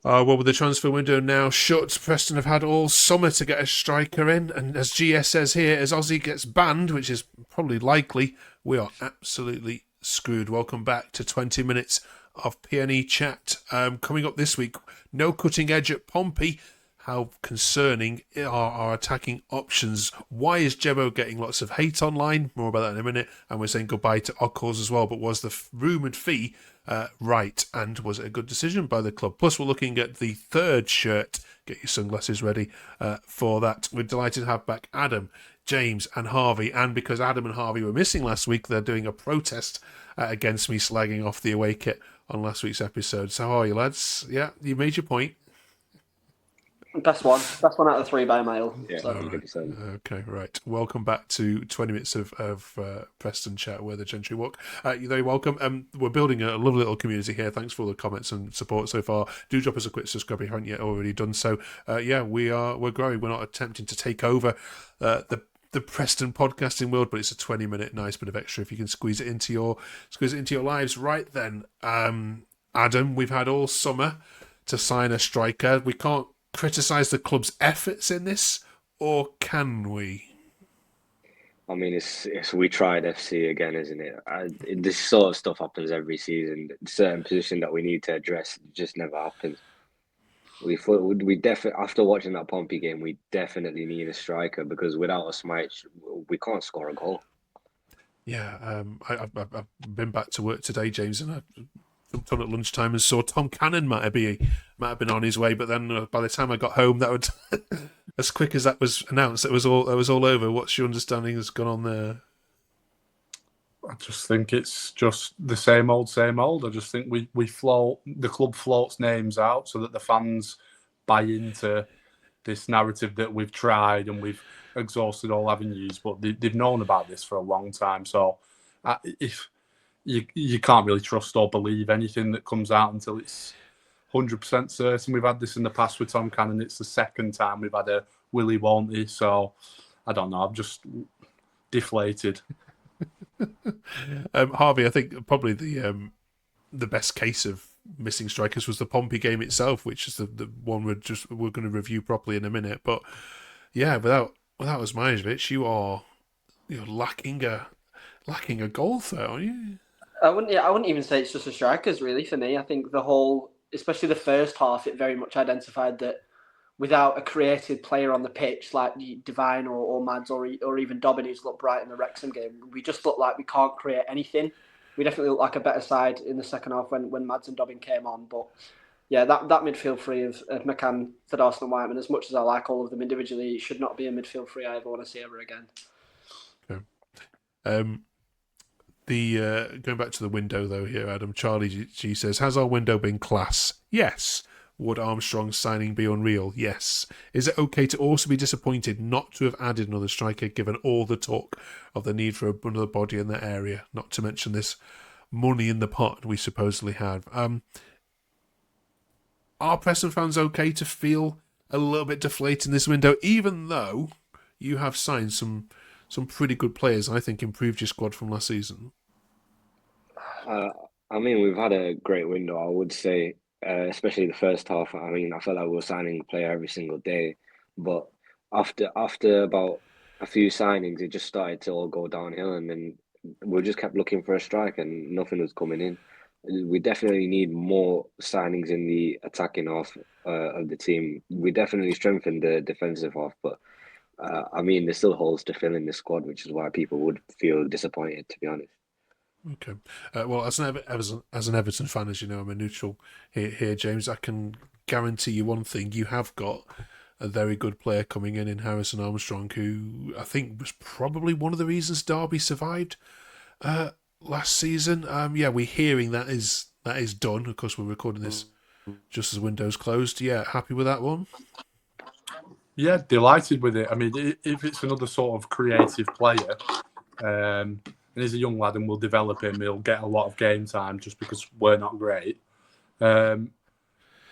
Well, with the transfer window now shut, Preston have had all summer to get a striker in, and as GS says here, as Aussie gets banned, which is probably likely, we are absolutely screwed. Welcome back to 20 minutes of PNE chat. Coming up this week, no cutting edge at Pompey. How concerning are our attacking options? Why is Gemmo getting lots of hate online? More about that in a minute. And we're saying goodbye to Okkels as well. But was the rumoured fee right? And was it a good decision by the club? Plus, we're looking at the third shirt. Get your sunglasses ready for that. We're delighted to have back Adam, James and Harvey. And because Adam and Harvey were missing last week, they're doing a protest against me slagging off the away kit on last week's episode. So how are you, lads? Yeah, you made your point. Best one out of three by a mile. Yeah, So. 100%. Okay, right. Welcome back to 20 minutes of Preston chat where the Gentry walk. You're very welcome. We're building a lovely little community here. Thanks for all the comments and support so far. Do drop us a quick subscribe if you haven't yet already done so. We're growing. We're not attempting to take over the Preston podcasting world, but it's a 20-minute nice bit of extra if you can squeeze it into your lives. Right then, Adam, we've had all summer to sign a striker. We can't criticise the club's efforts in this, or can we? I mean, it's we tried FC again, isn't it? This sort of stuff happens every season. Certain position that we need to address just never happens. We definitely, after watching that Pompey game, we definitely need a striker because without a smite, we can't score a goal. Yeah, I've been back to work today, James, and I jumped on at lunchtime and saw Tom Cannon might have been on his way, but then by the time I got home, that would as quick as that was announced, it was all over. What's your understanding has gone on there? I just think it's just the same old, same old. I just think the club floats names out so that the fans buy into this narrative that we've tried and we've exhausted all avenues, but they've known about this for a long time. So if you can't really trust or believe anything that comes out until it's 100% certain. We've had this in the past with Tom Cannon. It's the second time we've had a Willy Won't. So I don't know. I'm just deflated. Harvey, I think probably the best case of missing strikers was the Pompey game itself, which is the one we're going to review properly in a minute. But yeah, without Osmajevic, you're lacking a goal threat, aren't you? I wouldn't even say it's just the strikers, really, for me. I think the whole, especially the first half, it very much identified that without a creative player on the pitch like Devine or Mads or even Dobbin, who's looked bright in the Wrexham game, we just look like we can't create anything. We definitely look like a better side in the second half when Mads and Dobbin came on. But yeah, that midfield three of McCann, Thedorson and Whiteman, as much as I like all of them individually, it should not be a midfield three I ever want to see ever again. Okay. Going back to the window though here, Adam, Charlie G says, has our window been class? Yes. Would Armstrong's signing be unreal? Yes. Is it okay to also be disappointed not to have added another striker given all the talk of the need for another body in that area? Not to mention this money in the pot we supposedly have. Are Preston fans okay to feel a little bit deflated in this window, even though you have signed some pretty good players, I think improved your squad from last season? I mean, we've had a great window, I would say, especially the first half. I mean, I felt like we were signing a player every single day, but after about a few signings, it just started to all go downhill, and then we just kept looking for a strike, and nothing was coming in. We definitely need more signings in the attacking half of the team. We definitely strengthened the defensive half, but I mean, there's still holes to fill in the squad, which is why people would feel disappointed, to be honest. Okay. Well, as an Everton fan, as you know, I'm a neutral here, James. I can guarantee you one thing. You have got a very good player coming in Harrison Armstrong, who I think was probably one of the reasons Derby survived last season. We're hearing that is done. Of course, we're recording this just as Windows closed. Yeah, happy with that one? Yeah, delighted with it. I mean, if it's another sort of creative player, and he's a young lad and we'll develop him, he'll get a lot of game time just because we're not great. I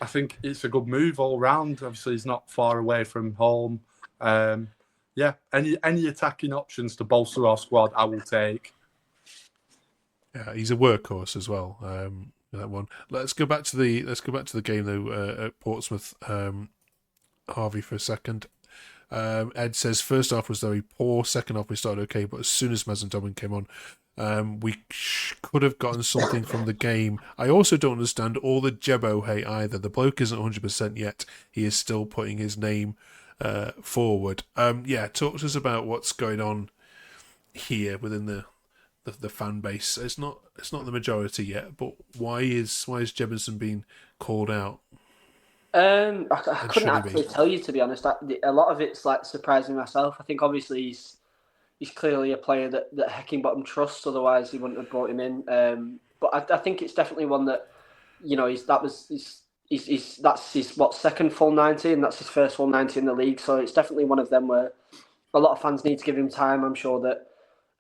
think it's a good move all round. Obviously, he's not far away from home. Any attacking options to bolster our squad, I will take. Yeah, he's a workhorse as well. that one. Let's go back to the game though at Portsmouth, Harvey, for a second. Ed says first half was very poor, second half we started okay, but as soon as Mazen Dobbin came on, we could have gotten something from the game. I also don't understand all the Gemmo hate either. The bloke isn't 100% yet. He is still putting his name forward. Talk to us about what's going on here within the fan base. It's not the majority yet, but why is Jebbison being called out? I couldn't actually tell you, to be honest. A lot of it's like surprising myself. I think obviously he's clearly a player that Heckingbottom trusts, otherwise he wouldn't have brought him in. But I think it's definitely one that, you know, that's his second full 90, and that's his first full 90 in the league. So it's definitely one of them where a lot of fans need to give him time. I'm sure that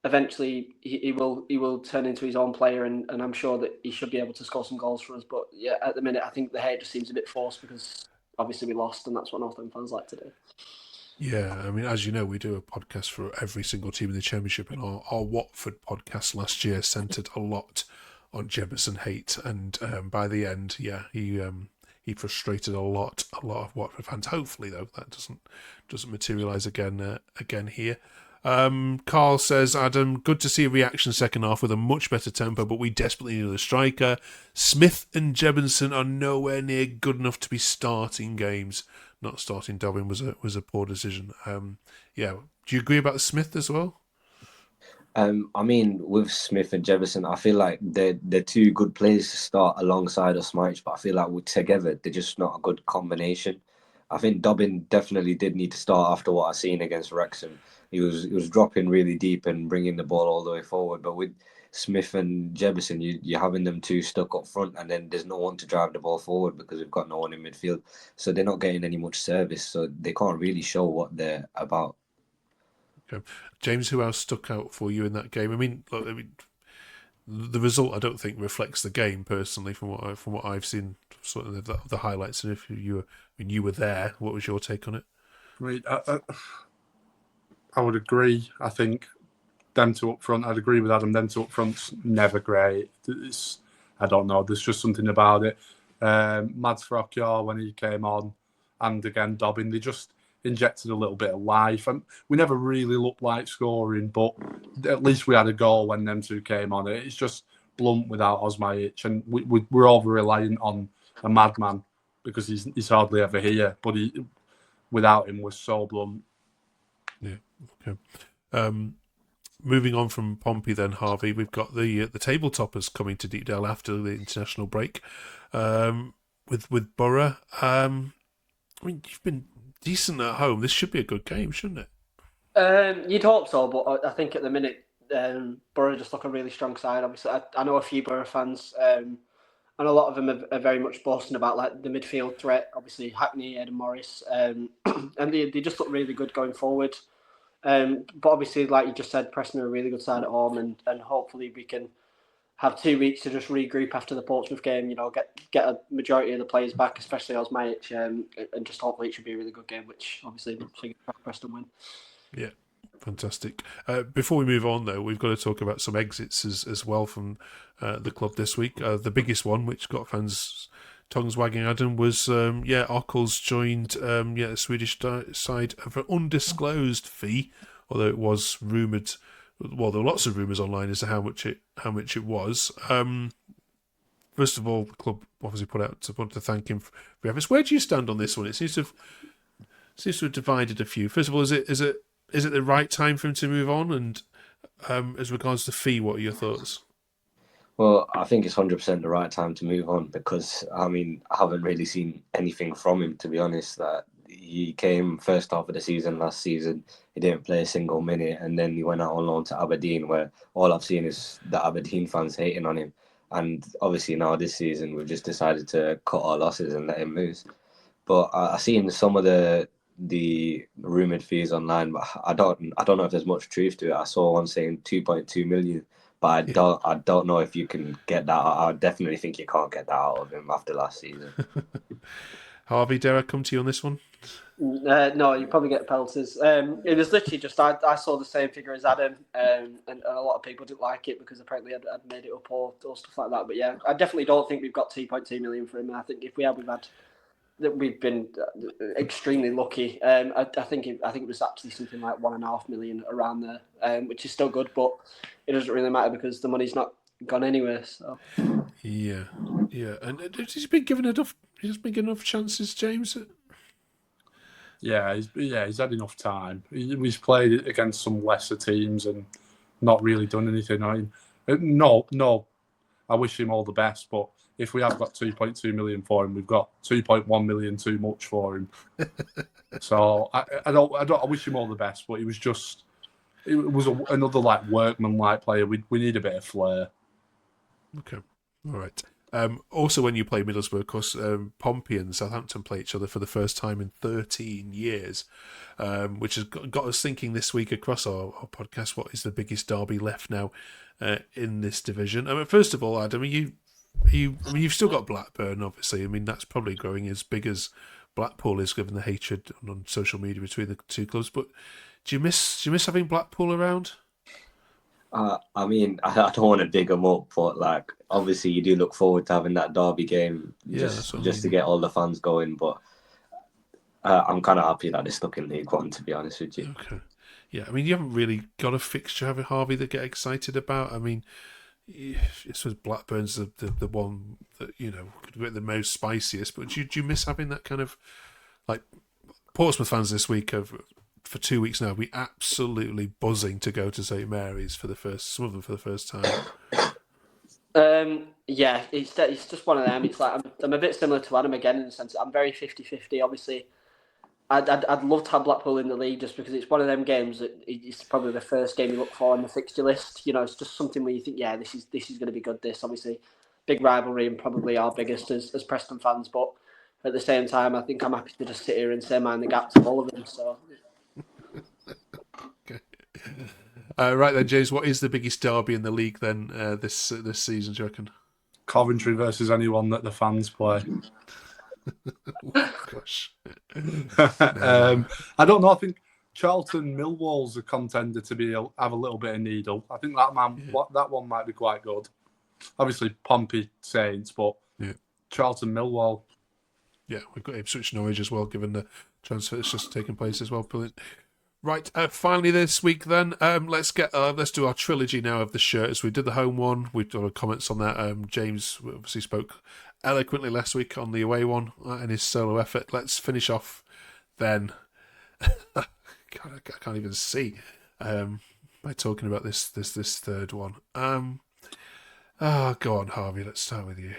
eventually he will turn into his own player, and I'm sure that he should be able to score some goals for us. But yeah, at the minute I think the hate just seems a bit forced because obviously we lost, and that's what Northern fans like to do. Yeah, I mean, as you know, we do a podcast for every single team in the Championship, and our Watford podcast last year centred a lot on Jebbison hate, and by the end, he frustrated a lot of Watford fans. Hopefully, though, that doesn't materialise again here. Carl says, Adam, good to see a reaction second half with a much better tempo, but we desperately need a striker. Smith and Jebbison are nowhere near good enough to be starting games. Not starting Dobbin was a poor decision. Do you agree about Smith as well? I mean, with Smith and Jebbison, I feel like they're two good players to start alongside Osmajic, but I feel like together they're just not a good combination. I think Dobbin definitely did need to start after what I've seen against Wrexham. He was dropping really deep and bringing the ball all the way forward. But with Smith and Jebbison, you're having them two stuck up front, and then there's no one to drive the ball forward because we've got no one in midfield. So they're not getting any much service. So they can't really show what they're about. Okay. James, who else stuck out for you in that game? I mean, the result I don't think reflects the game personally from what I've seen, sort of the highlights. And if you were there, what was your take on it? I mean, I would agree. I think them two up front, I'd agree with Adam. Them two up front's never great. I don't know. There's just something about it. Mads Frockyar, when he came on, and again Dobbin, they just injected a little bit of life. And we never really looked like scoring, but at least we had a goal when them two came on. It's just blunt without Osmajic, and we're over reliant on a madman because he's hardly ever here. But without him, we're so blunt. Yeah. Okay. Moving on from Pompey, then Harvey, we've got the table toppers coming to Deepdale after the international break. With Borough, I mean, you've been decent at home. This should be a good game, shouldn't it? You'd hope so, but I think at the minute Borough just look a really strong side. Obviously, I know a few Borough fans, and a lot of them are very much boasting about like the midfield threat. Obviously, Hackney, Ed, and Morris, and they just look really good going forward. But obviously, like you just said, Preston are a really good side at home, and hopefully we can have 2 weeks to just regroup after the Portsmouth game. You know, get a majority of the players back, especially Osmajic, and just hopefully it should be a really good game, which obviously Preston win. Yeah, fantastic. Before we move on, though, we've got to talk about some exits as well from the club this week. The biggest one, which got fans' tongues wagging, Adam, was Okkels joined the Swedish side of an undisclosed fee, although it was rumoured. Well, there were lots of rumours online as to how much it was. First of all, the club obviously wanted to thank him for efforts. Where do you stand on this one? It seems to have divided a few. First of all, is it the right time for him to move on? And as regards to fee, what are your thoughts? Well, I think it's 100% the right time to move on because, I mean, I haven't really seen anything from him, to be honest. That he came first half of the season last season, he didn't play a single minute, and then he went out on loan to Aberdeen, where all I've seen is the Aberdeen fans hating on him. And obviously now this season, we've just decided to cut our losses and let him lose. But I've seen some of the rumoured fees online, but I don't know if there's much truth to it. I saw one saying 2.2 million. But I don't know if you can get that. I definitely think you can't get that out of him after last season. Harvey, dare I come to you on this one? No, you probably get pelters. It was literally just I saw the same figure as Adam, and a lot of people didn't like it because apparently I'd made it up or stuff like that. But yeah, I definitely don't think we've got 2.2 million for him. I think if we have, we've been extremely lucky. I think it was actually something like 1.5 million around there, which is still good, but it doesn't really matter because the money's not gone anywhere. So yeah, and he's been given enough. He's been given enough chances, James. Yeah, he's had enough time. He's played against some lesser teams and not really done anything. I mean, no, I wish him all the best, but if we have got 2.2 million for him, we've got 2.1 million too much for him. So I wish him all the best, but it was another like workman-like player. We need a bit of flair. Okay, all right. Also, when you play Middlesbrough, of course, Pompey and Southampton play each other for the first time in 13 years, which has got us thinking this week across our podcast, what is the biggest derby left now in this division? I mean, first of all, Adam, you've still got Blackburn, obviously. I mean, that's probably growing as big as Blackpool is, given the hatred on social media between the two clubs. But do you miss having Blackpool around? I mean, I don't want to dig them up, but like obviously you do look forward to having that derby game just to get all the fans going. But I'm kind of happy that they're stuck in League One, to be honest with you. Okay, yeah. I mean, you haven't really got a fixture, have you, Harvey, that get excited about? I mean, this was Blackburn's the one that could be the most spiciest. But do you miss having that kind of like Portsmouth fans this week for 2 weeks now, we absolutely buzzing to go to St Mary's some of them for the first time. Yeah, it's just one of them. It's like I'm a bit similar to Adam again in the sense that I'm very 50-50. Obviously, I'd love to have Blackpool in the league just because it's one of them games that it's probably the first game you look for on the fixture list. It's just something where you think, yeah, this is going to be good. This obviously big rivalry and probably our biggest as Preston fans, but at the same time, I think I'm happy to just sit here and say mind the gap to all of them. So. Okay. Right then, James, what is the biggest derby in the league then this season, do you reckon? Coventry versus anyone that the fans play. Oh, gosh. I don't know. I think Charlton Millwall's a contender to have a little bit of needle. I think that one might be quite good. Obviously, Pompey Saints, but Charlton Millwall. Yeah, we've got Ipswich Norwich as well, given the transfer that's just taken place as well. Brilliant. Right, finally this week then, let's do our trilogy now of the shirts. We did the home one. We've done comments on that. James obviously spoke eloquently last week on the away one and his solo effort. Let's finish off then. God, I can't even see by talking about this third one. Go on, Harvey. Let's start with you.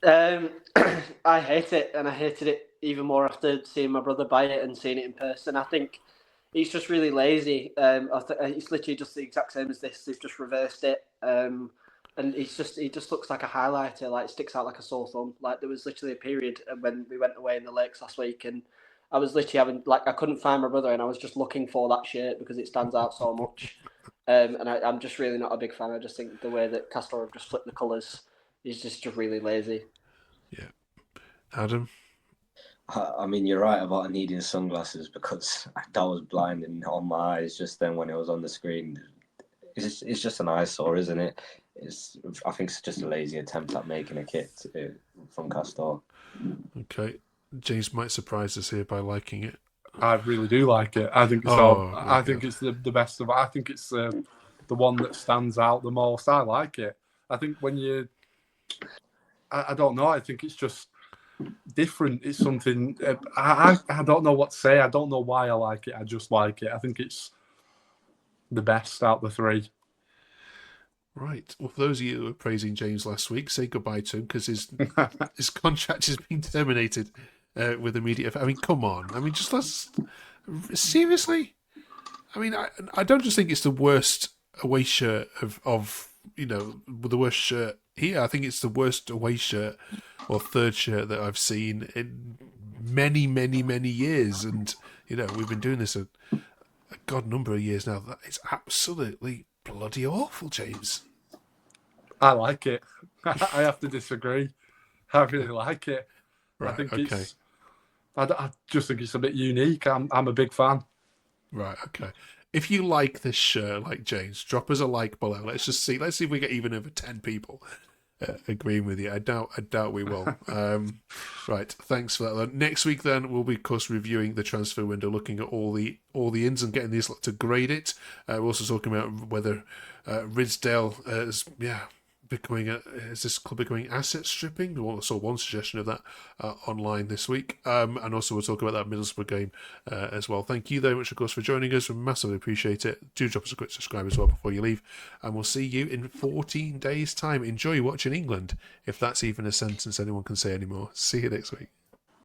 I hate it, and I hated it even more after seeing my brother buy it and seeing it in person. I think he's just really lazy. It's literally just the exact same as this. They've just reversed it, and he just looks like a highlighter. Like sticks out like a sore thumb. Like there was literally a period when we went away in the lakes last week, and I was literally I couldn't find my brother, and I was just looking for that shirt because it stands out so much. And I'm just really not a big fan. I just think the way that Castor have just flipped the colours is just really lazy. Yeah, Adam. I mean, you're right about needing sunglasses because that was blinding on my eyes just then when it was on the screen. It's just an eyesore, isn't it? I think it's just a lazy attempt at making a kit from Castor. Okay, James might surprise us here by liking it. I really do like it. I think it's I think it's the best of. I think it's the one that stands out the most. I like it. I think when you, I don't know. I think it's just different. It's something. I don't know what to say. I don't know why I like it. I just like it. I think it's the best out of the three. Right. Well, for those of you who were praising James last week, say goodbye to him because his contract has been terminated with immediate effect. I mean, come on. I mean, seriously. I mean, I don't just think it's the worst away shirt of the worst shirt here. I think it's the worst away shirt or third shirt that I've seen in many, many, many years. And we've been doing this a god number of years now. It's absolutely bloody awful, James. I like it. I have to disagree. I really like it. Right, I think okay. I just think it's a bit unique. I'm a big fan. Right, okay. If you like this shirt, like James, drop us a like below. Let's see if we get even over 10 people agreeing with you. I doubt we will. Right, thanks for that. Then. Next week, then we'll be, of course, reviewing the transfer window, looking at all the ins and getting these to grade it. We're also talking about whether Ridsdale is this club becoming asset stripping? I saw one suggestion of that online this week. And also we'll talk about that Middlesbrough game as well. Thank you very much, of course, for joining us. We massively appreciate it. Do drop us a quick subscribe as well before you leave. And we'll see you in 14 days' time. Enjoy watching England, if that's even a sentence anyone can say anymore. See you next week.